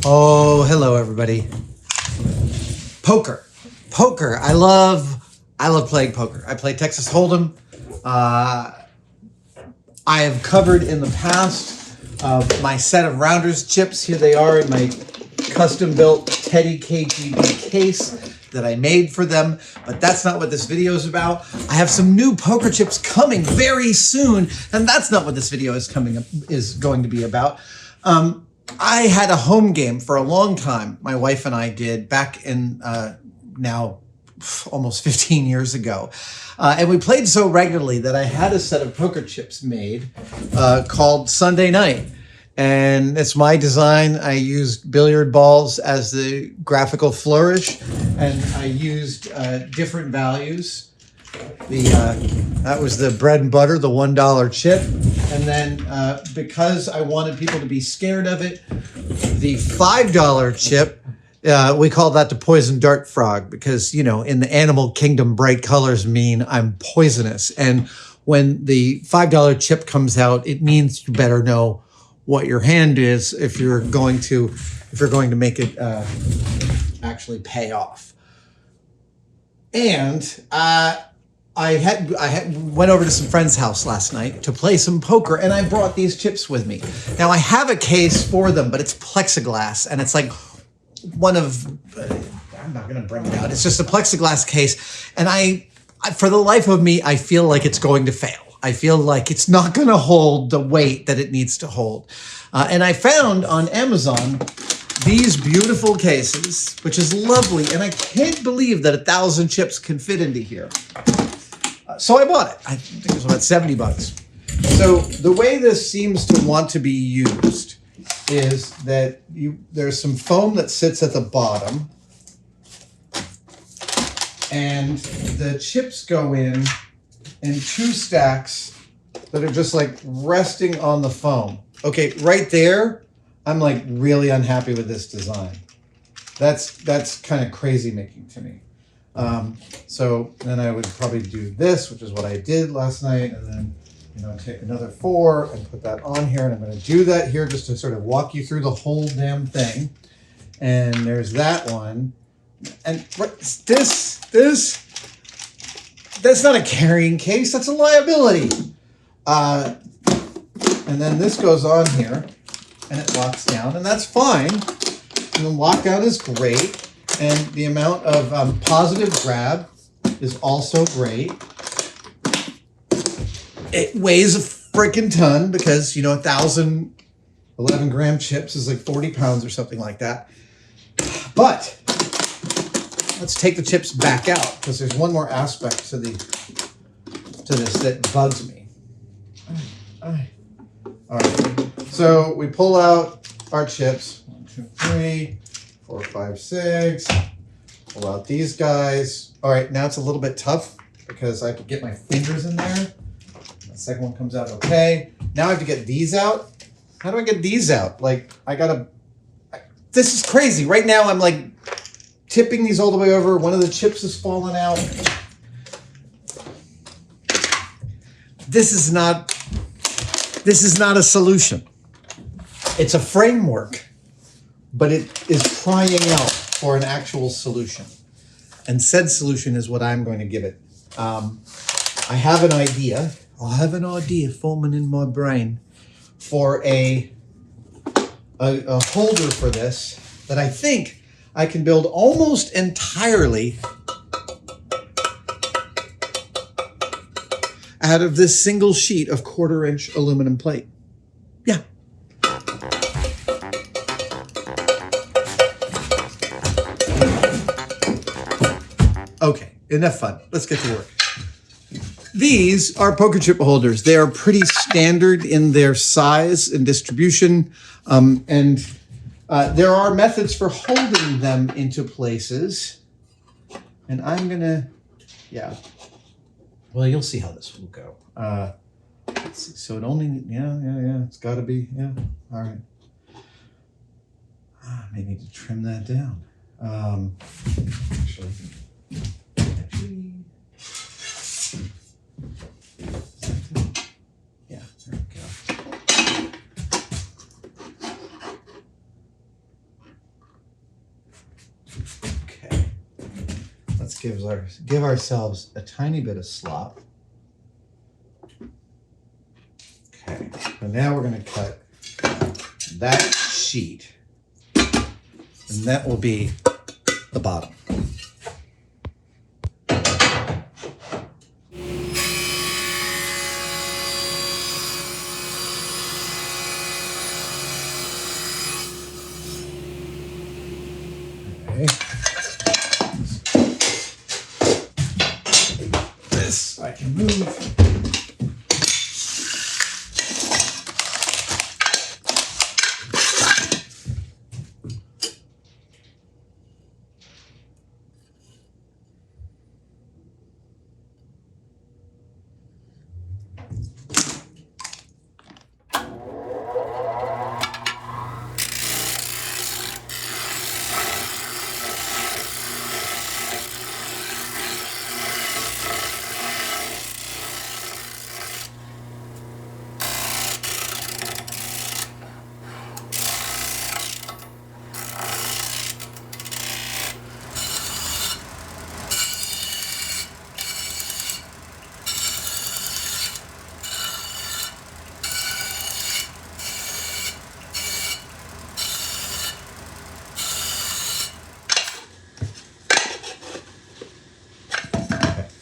Oh, hello everybody. Poker. I love playing poker. I play Texas Hold'em. I have covered in the past my set of Rounders chips. Here they are in my custom built Teddy KGB case that I made for them, but that's not what this video is about. I have some new poker chips coming very soon, and that's not what this video is going to be about. I had a home game for a long time. My wife and I did back in now almost 15 years ago. And we played so regularly that I had a set of poker chips made called Sunday Night. And it's my design. I used billiard balls as the graphical flourish, and I used different values. That was the bread and butter, the $1 chip. And then because I wanted people to be scared of it, the $5 chip, we call that the poison dart frog because, you know, in the animal kingdom, bright colors mean I'm poisonous. And when the $5 chip comes out, it means you better know what your hand is if you're going to make it actually pay off. And I went over to some friend's house last night to play some poker, and I brought these chips with me. Now I have a case for them, but it's plexiglass, and it's like one of I'm not going to bring it out. It's just a plexiglass case, and I for the life of me, I feel like it's going to fail. I feel like it's not going to hold the weight that it needs to hold. And I found on Amazon these beautiful cases, which is lovely, and I can't believe that 1,000 chips can fit into here. So I bought it. I think it was about 70 bucks. So the way this seems to want to be used is that there's some foam that sits at the bottom, and the chips go in 2 stacks that are just like resting on the foam. Okay, right there, I'm like really unhappy with this design. That's kind of crazy making to me. So then I would probably do this, which is what I did last night, and then, you know, take another 4 and put that on here, and I'm going to do that here just to sort of walk you through the whole damn thing. And there's that one, and that's not a carrying case, that's a liability. And then this goes on here, and it locks down, and that's fine. And the lockdown is great. And the amount of positive grab is also great. It weighs a freaking ton because, you know, 1,000 11-gram chips is like 40 pounds or something like that. But let's take the chips back out because there's one more aspect to this that bugs me. All right. So we pull out our chips. 1, 2, 3. 4, 5, 6. Pull out these guys. All right, now it's a little bit tough because I have to get my fingers in there. The second one comes out okay. Now I have to get these out. How do I get these out? Like, this is crazy. Right now I'm like tipping these all the way over. One of the chips is falling out. This is not a solution. It's a framework, but it is crying out for an actual solution. And said solution is what I'm going to give it. I have an idea. I have an idea forming in my brain for a holder for this that I think I can build almost entirely out of this single sheet of 1/4-inch aluminum plate. Yeah. Okay, enough fun. Let's get to work. These are poker chip holders. They are pretty standard in their size and distribution. And there are methods for holding them into places. And I'm going to, yeah. Well, you'll see how this will go. Let's see. So it only, yeah. It's got to be, yeah. All right. I may need to trim that down. Actually. Yeah, there we go. give ourselves a tiny bit of slop. Okay, so now we're going to cut that sheet, and that will be the bottom. Okay. This I can move.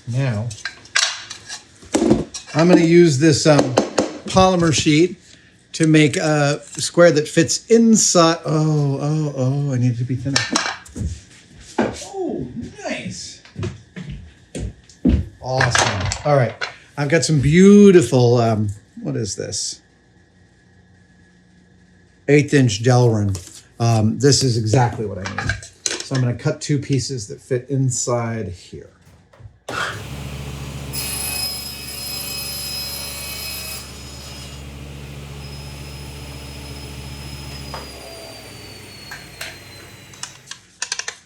Now, I'm going to use this polymer sheet to make a square that fits inside. Oh, I need it to be thinner. Oh, nice. Awesome. All right. I've got some beautiful, what is this? 1/8" Delrin. This is exactly what I need. So I'm going to cut 2 pieces that fit inside here.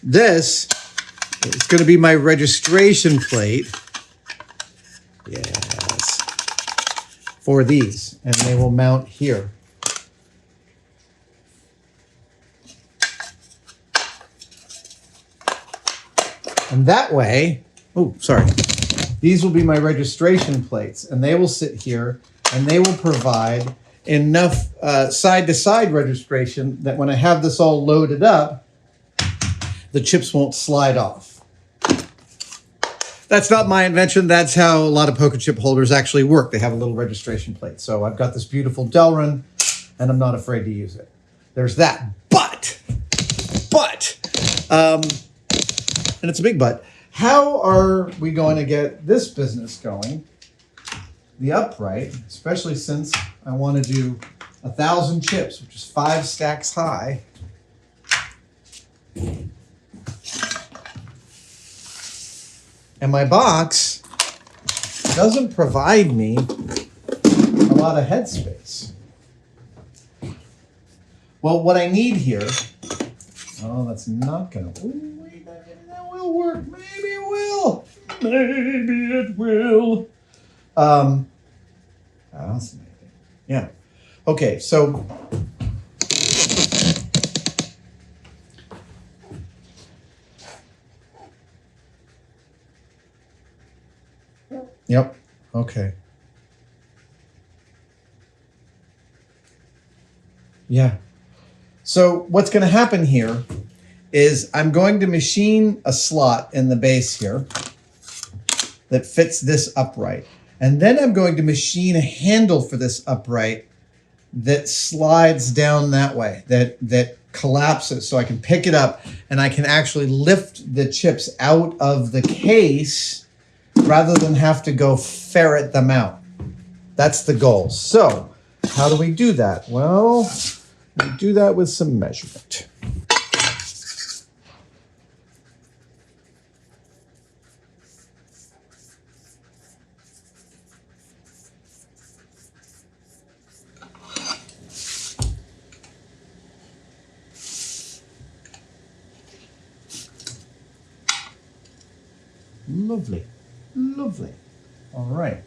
This is going to be my registration plate. Yes. For these, and they will mount here. And that way, oh, sorry. These will be my registration plates, and they will sit here, and they will provide enough side-to-side registration that when I have this all loaded up, the chips won't slide off. That's not my invention. That's how a lot of poker chip holders actually work. They have a little registration plate. So I've got this beautiful Delrin, and I'm not afraid to use it. There's that. But, and it's a big but, how are we going to get this business going? The upright, especially since I want to do 1,000 chips, which is 5 stacks high. And my box doesn't provide me a lot of headspace. Well, what I need here, oh, that's not gonna, oh, wait, that will work. Maybe it will. Maybe it will. Fascinating. Yeah. Okay, so yep. Okay. Yeah. So what's going to happen here is I'm going to machine a slot in the base here that fits this upright. And then I'm going to machine a handle for this upright that slides down that way, that collapses so I can pick it up and I can actually lift the chips out of the case rather than have to go ferret them out. That's the goal. So how do we do that? Well, we do that with some measurement. Lovely, lovely. All right.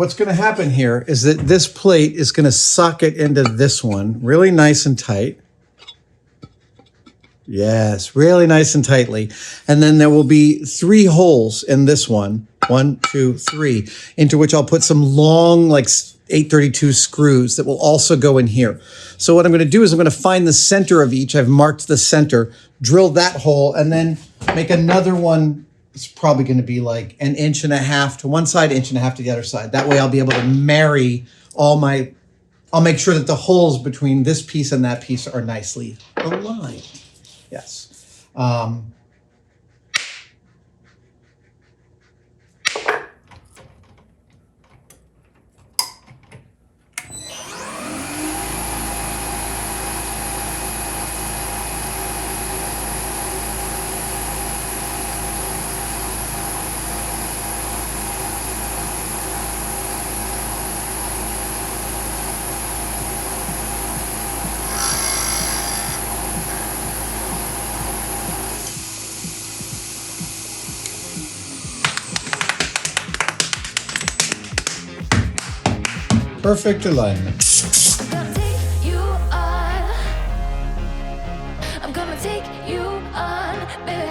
what's going to happen here is that this plate is going to socket into this one really nice and tight. Yes, really nice and tightly. And then there will be 3 holes in this one. 1, 2, 3, into which I'll put some long, like 832 screws that will also go in here. So what I'm going to do is I'm going to find the center of each. I've marked the center, drill that hole, and then make another one. It's probably going to be like 1.5 inches to one side, 1.5 inches to the other side. That way I'll be able to marry all my, I'll make sure that the holes between this piece and that piece are nicely aligned. Yes. Perfect alignment. Gonna take you on. I'm gonna take you on, baby.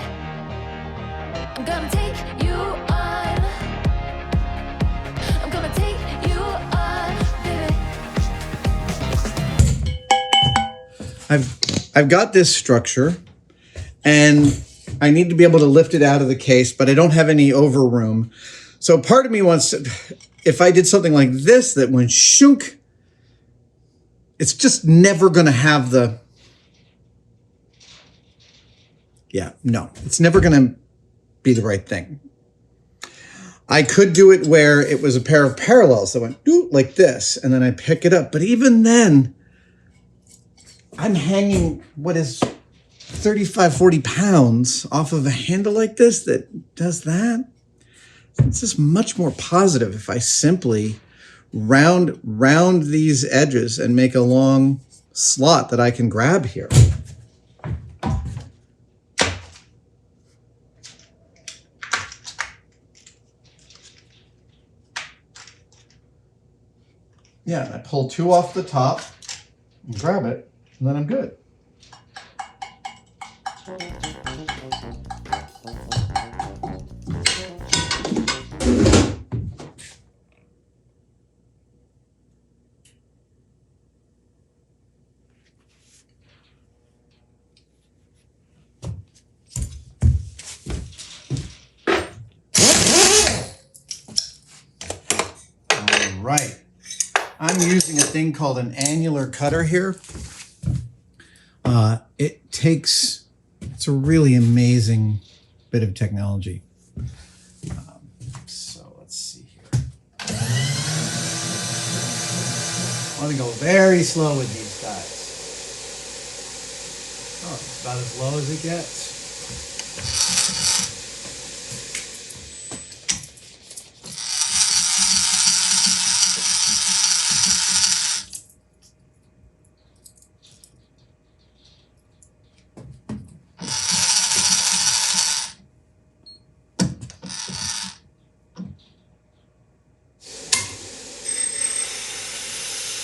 I'm gonna take you on. I'm gonna take you on, baby. I've got this structure, and I need to be able to lift it out of the case, but I don't have any over room. So part of me wants to, if I did something like this that went shunk, it's just never going to have the, yeah, no, it's never going to be the right thing. I could do it where it was a pair of parallels that went doo, like this, and then I pick it up. But even then, I'm hanging what is 35, 40 pounds off of a handle like this that does that. It's just much more positive if I simply round these edges and make a long slot that I can grab here. Yeah, and I pull 2 off the top and grab it, and then I'm good. Right. I'm using a thing called an annular cutter here. It's a really amazing bit of technology. So let's see here. I want to go very slow with these guys. Oh, it's about as low as it gets.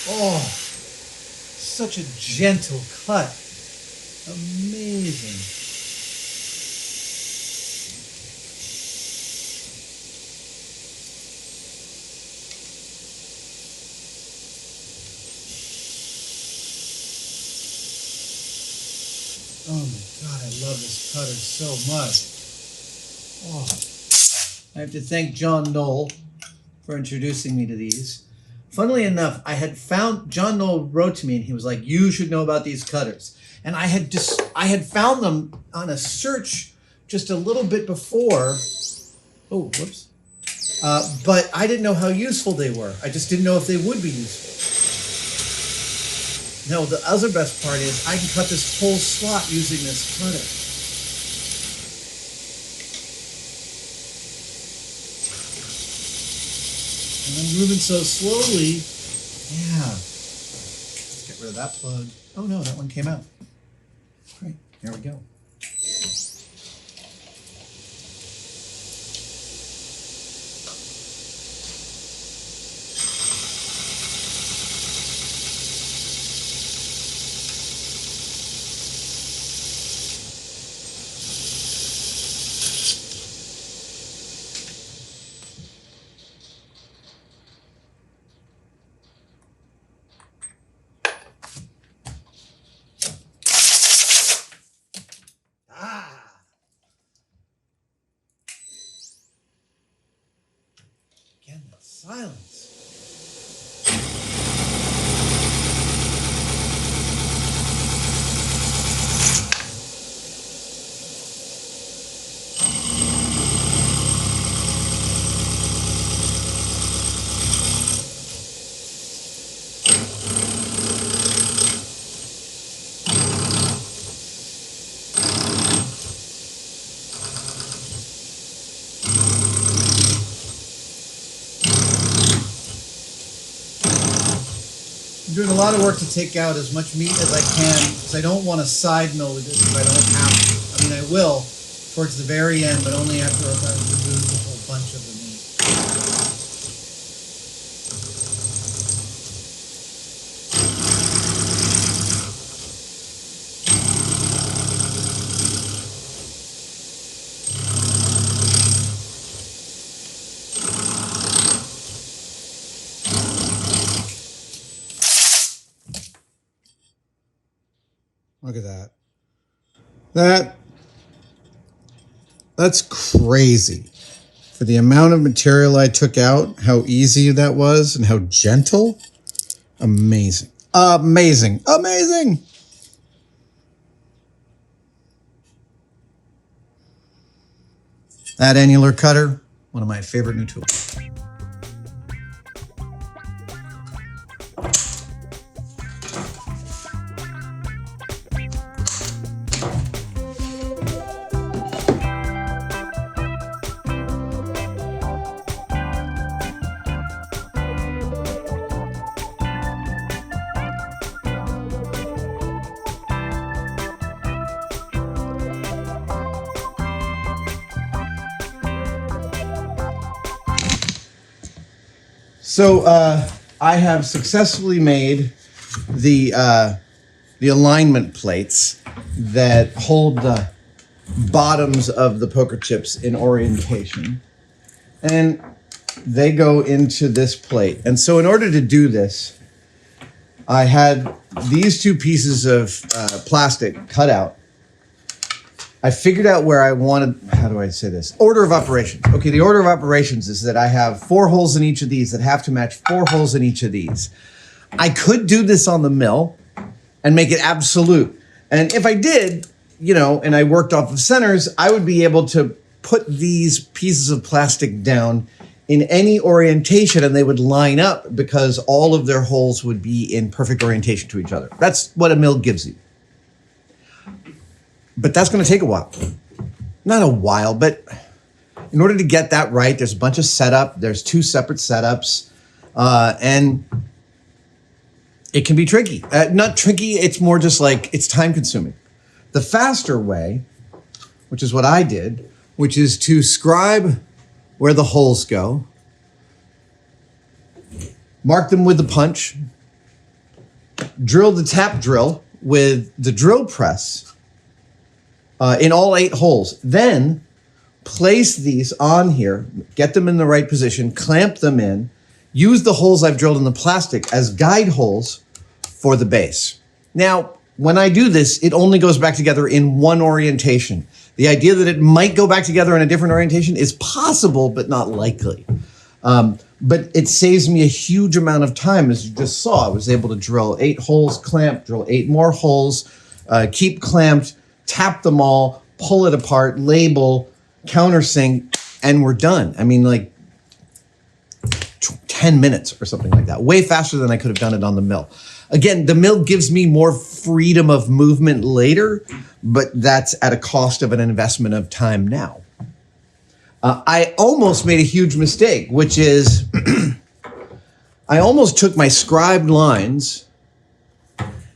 Oh, such a gentle cut. Amazing. Oh my God, I love this cutter so much. Oh, I have to thank John Knoll for introducing me to these. Funnily enough, I had found, John Knoll wrote to me and he was like, you should know about these cutters. And I had found them on a search just a little bit before. Oh, whoops. But I didn't know how useful they were. I just didn't know if they would be useful. No, the other best part is I can cut this whole slot using this cutter. And I'm moving so slowly. Yeah. Let's get rid of that plug. Oh no, that one came out. Great, here we go. Silence. I'm doing a lot of work to take out as much meat as I can because I don't want to side mill with this if I don't have to. I mean, I will towards the very end, but only after I've removed a whole bunch of the meat. Look at that. That's crazy. For the amount of material I took out, how easy that was and how gentle. Amazing. Amazing. Amazing. That annular cutter, one of my favorite new tools. So I have successfully made the alignment plates that hold the bottoms of the poker chips in orientation, and they go into this plate. And so in order to do this, I had these two pieces of plastic cut out. I figured out where I wanted, how do I say this? Order of operations. Okay, the order of operations is that I have 4 holes in each of these that have to match 4 holes in each of these. I could do this on the mill and make it absolute. And if I did, you know, and I worked off of centers, I would be able to put these pieces of plastic down in any orientation and they would line up because all of their holes would be in perfect orientation to each other. That's what a mill gives you. But that's going to take a while. Not a while, but in order to get that right, there's a bunch of setup. There's 2 separate setups. And it can be tricky. Not tricky, it's more just like, it's time consuming. The faster way, which is what I did, which is to scribe where the holes go, mark them with the punch, drill the tap drill with the drill press, in all 8 holes. Then place these on here, get them in the right position, clamp them in, use the holes I've drilled in the plastic as guide holes for the base. Now, when I do this, it only goes back together in one orientation. The idea that it might go back together in a different orientation is possible, but not likely. But it saves me a huge amount of time. As you just saw, I was able to drill 8 holes, clamp, drill 8 more holes, keep clamped, tap them all, pull it apart, label, countersink, and we're done. I mean, like 10 minutes or something like that. Way faster than I could have done it on the mill. Again, the mill gives me more freedom of movement later, but that's at a cost of an investment of time now. I almost made a huge mistake, which is I almost took my scribed lines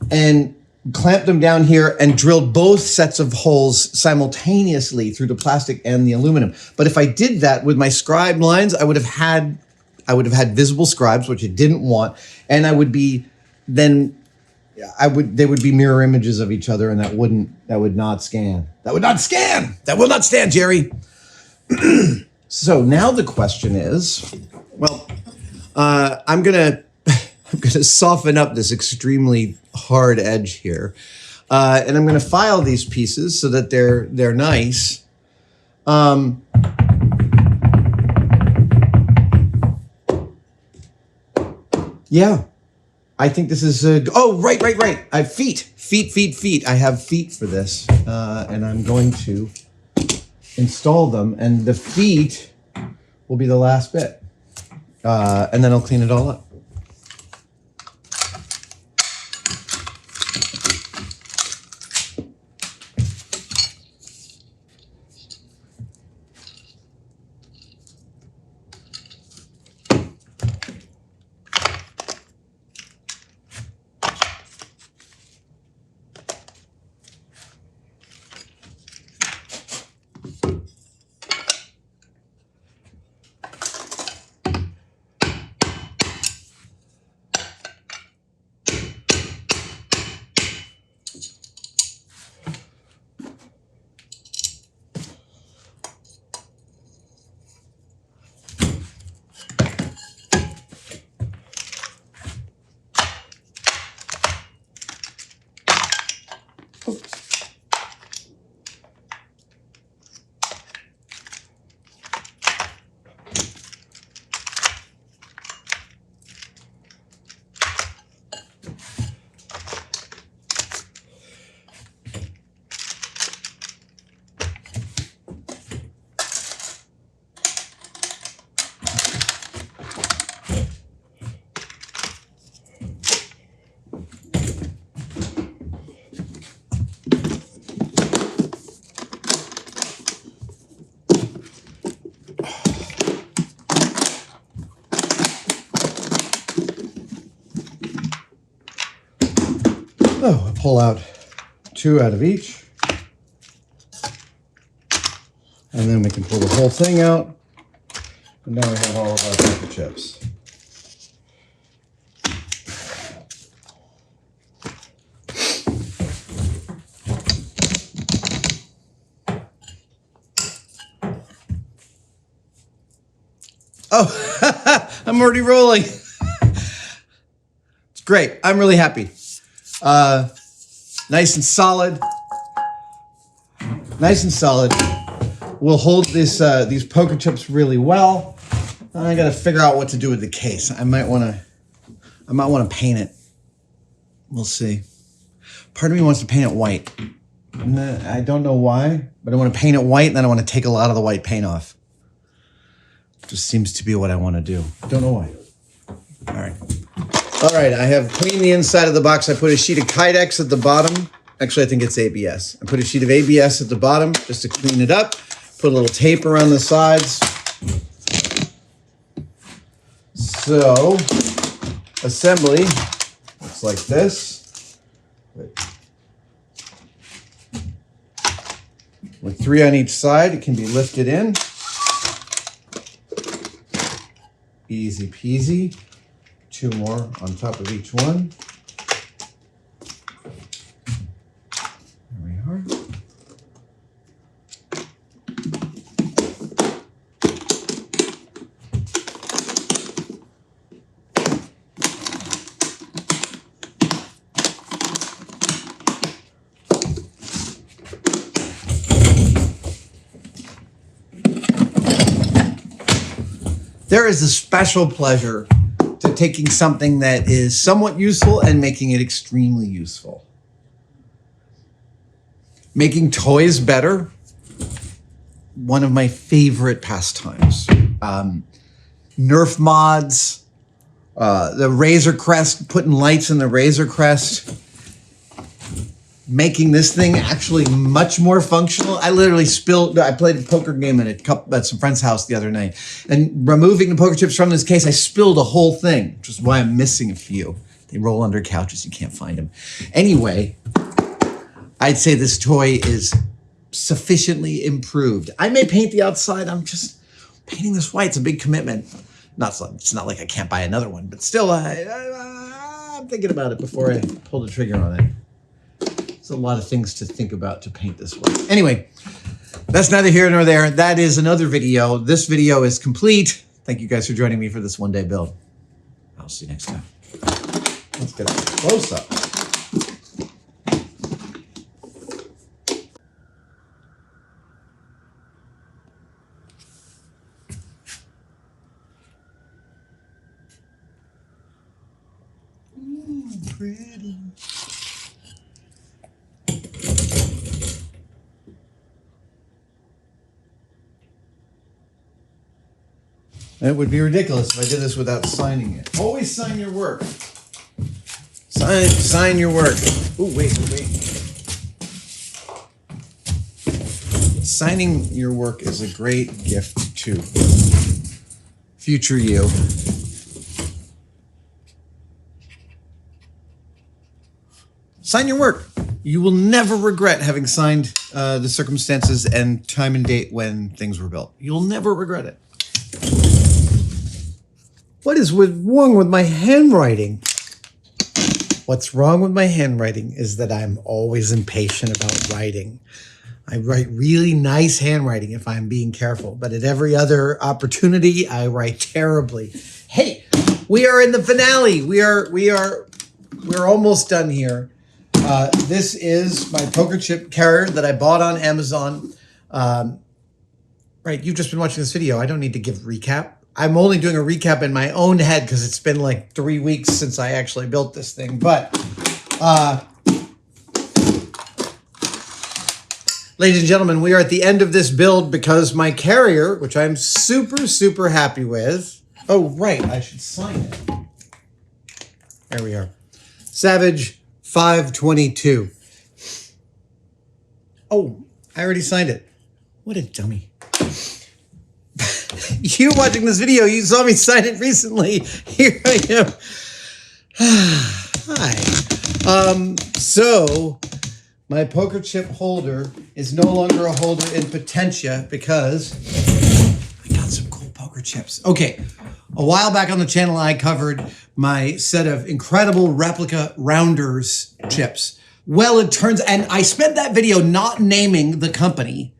and clamped them down here and drilled both sets of holes simultaneously through the plastic and the aluminum. But if I did that with my scribed lines, I would have had visible scribes, which I didn't want, and they would be mirror images of each other, and that would not scan. That would not scan. That will not stand, Jerry. So now the question is, well, I'm gonna soften up this extremely hard edge here, and I'm gonna file these pieces so that they're nice. Yeah, I think this is a, oh, right. I have feet. I have feet for this. And I'm going to install them, and the feet will be the last bit. And then I'll clean it all up. Oh, I pull out 2 out of each. And then we can pull the whole thing out. And now we have all of our poker chips. Oh, I'm already rolling. It's great. I'm really happy. Nice and solid. Nice and solid. We'll hold this these poker chips really well. I got to figure out what to do with the case. I might want to paint it. We'll see. Part of me wants to paint it white. I don't know why, but I want to paint it white, and then I want to take a lot of the white paint off. Just seems to be what I want to do. Don't know why. All right. All right, I have cleaned the inside of the box. I put a sheet of Kydex at the bottom. Actually, I think it's ABS. I put a sheet of ABS at the bottom just to clean it up. Put a little tape around the sides. So, assembly looks like this. With 3 on each side, it can be lifted in. Easy peasy. 2 more on top of each one. There we are. There is a special pleasure to taking something that is somewhat useful and making it extremely useful. Making toys better, one of my favorite pastimes. Nerf mods, the Razor Crest, putting lights in the Razor Crest, making this thing actually much more functional. I literally I played a poker game at some friend's house the other night, and removing the poker chips from this case, I spilled a whole thing, which is why I'm missing a few. They roll under couches, you can't find them. Anyway, I'd say this toy is sufficiently improved. I may paint the outside. I'm just painting this white. It's a big commitment. It's not like I can't buy another one, but still, I'm thinking about it before I pull the trigger on it. There's a lot of things to think about to paint this way. Anyway, that's neither here nor there. That is another video. This video is complete. Thank you guys for joining me for this one-day build. I'll see you next time. Let's get a close-up. pretty. It would be ridiculous if I did this without signing it. Always sign your work. Sign your work. Oh, wait. Signing your work is a great gift to future you. Sign your work. You will never regret having signed the circumstances and time and date when things were built. You'll never regret it. What is wrong with my handwriting? What's wrong with my handwriting is that I'm always impatient about writing. I write really nice handwriting if I'm being careful, but at every other opportunity, I write terribly. Hey, we are in the finale. We're almost done here. This is my poker chip carrier that I bought on Amazon. Right, you've just been watching this video. I don't need to give recap. I'm only doing a recap in my own head because it's been like 3 weeks since I actually built this thing. But, ladies and gentlemen, we are at the end of this build because my carrier, which I'm super, super happy with. Oh, right, I should sign it. There we are. Savage 522. Oh, I already signed it. What a dummy. You watching this video, you saw me sign it recently. Here I am. Hi. So my poker chip holder is no longer a holder in potentia because I got some cool poker chips. Okay. A while back on the channel, I covered my set of incredible replica rounders chips. Well, it turns, and I spent that video not naming the company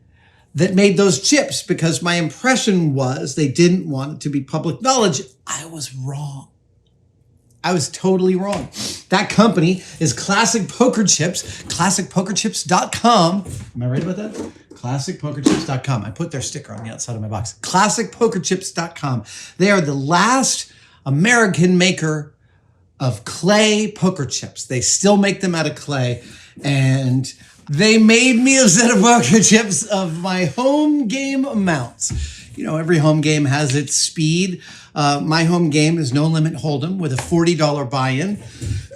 that made those chips because my impression was they didn't want it to be public knowledge. I was wrong. I was totally wrong. That company is Classic Poker Chips, classicpokerchips.com. Am I right about that? Classicpokerchips.com. I put their sticker on the outside of my box. Classicpokerchips.com. They are the last American maker of clay poker chips. They still make them out of clay, and they made me a set of poker chips of my home game amounts. You know, every home game has its speed. My home game is No Limit Hold'em with a $40 buy-in.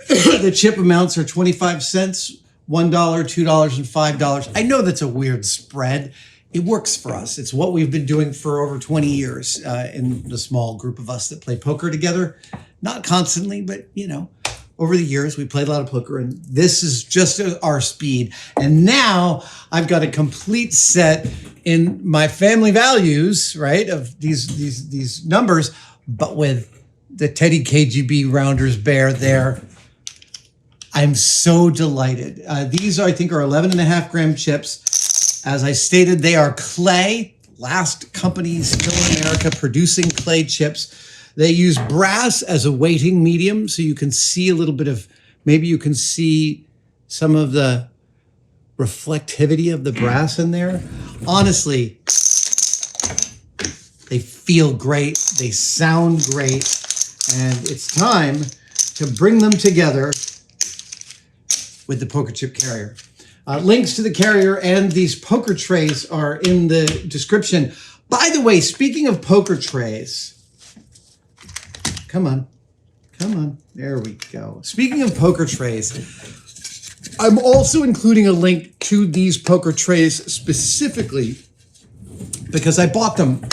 The chip amounts are 25 cents, $1, $2, and $5. I know that's a weird spread. It works for us. It's what we've been doing for over 20 years in the small group of us that play poker together. Not constantly, but, you know, over the years, we played a lot of poker, and this is just our speed. And now I've got a complete set in my family values, right, of these numbers, but with the Teddy KGB Rounders Bear there. I'm so delighted. These, I think, are 11.5 gram chips. As I stated, they are clay. Last company still in America producing clay chips. They use brass as a weighting medium, so you can see a little bit of, maybe you can see some of the reflectivity of the brass in there. Honestly, they feel great, they sound great, and it's time to bring them together with the poker chip carrier. Links to the carrier and these poker trays are in the description. By the way, speaking of poker trays, come on, there we go. Speaking of poker trays, I'm also including a link to these poker trays specifically because I bought them.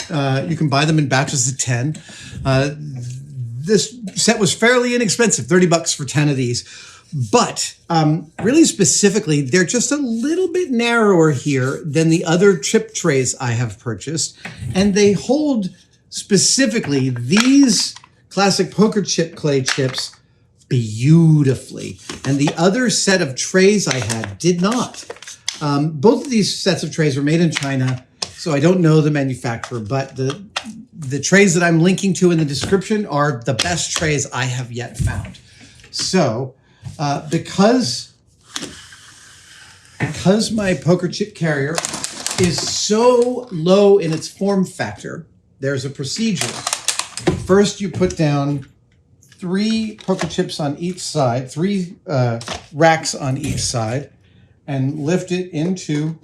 You can buy them in batches of 10. This set was fairly inexpensive, 30 bucks for 10 of these. But really specifically, they're just a little bit narrower here than the other chip trays I have purchased. And they hold specifically these Classic Poker Chip clay chips beautifully. And the other set of trays I had did not. Both of these sets of trays were made in China, so I don't know the manufacturer, but the trays that I'm linking to in the description are the best trays I have yet found. So because my poker chip carrier is so low in its form factor, there's a procedure. First, you put down 3 poker chips on each side, 3 racks on each side, and lift it into,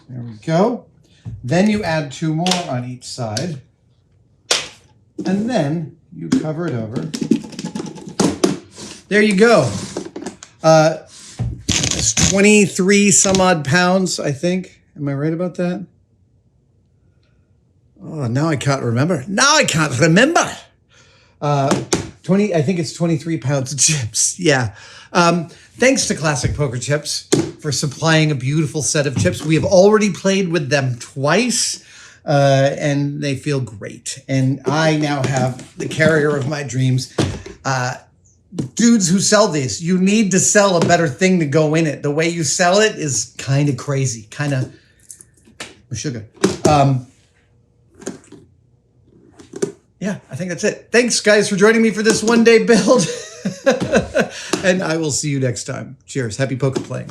there we go. Then you add 2 more on each side, and then you cover it over. There you go. It's 23 some odd pounds, I think. Am I right about that? Oh, now I can't remember. Now I can't remember. 20, I think it's 23 pounds of chips. Yeah. Thanks to Classic Poker Chips for supplying a beautiful set of chips. We have already played with them twice, and they feel great. And I now have the carrier of my dreams. Dudes who sell these, you need to sell a better thing to go in it. The way you sell it is kind of crazy, kind of sugar. Yeah, I think that's it. Thanks, guys, for joining me for this one-day build. And I will see you next time. Cheers. Happy poker playing.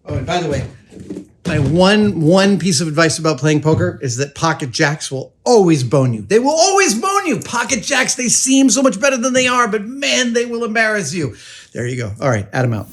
Oh, and by the way, my one piece of advice about playing poker is that pocket jacks will always bone you. They will always bone you. Pocket jacks, they seem so much better than they are, but man, they will embarrass you. There you go. All right, Adam out.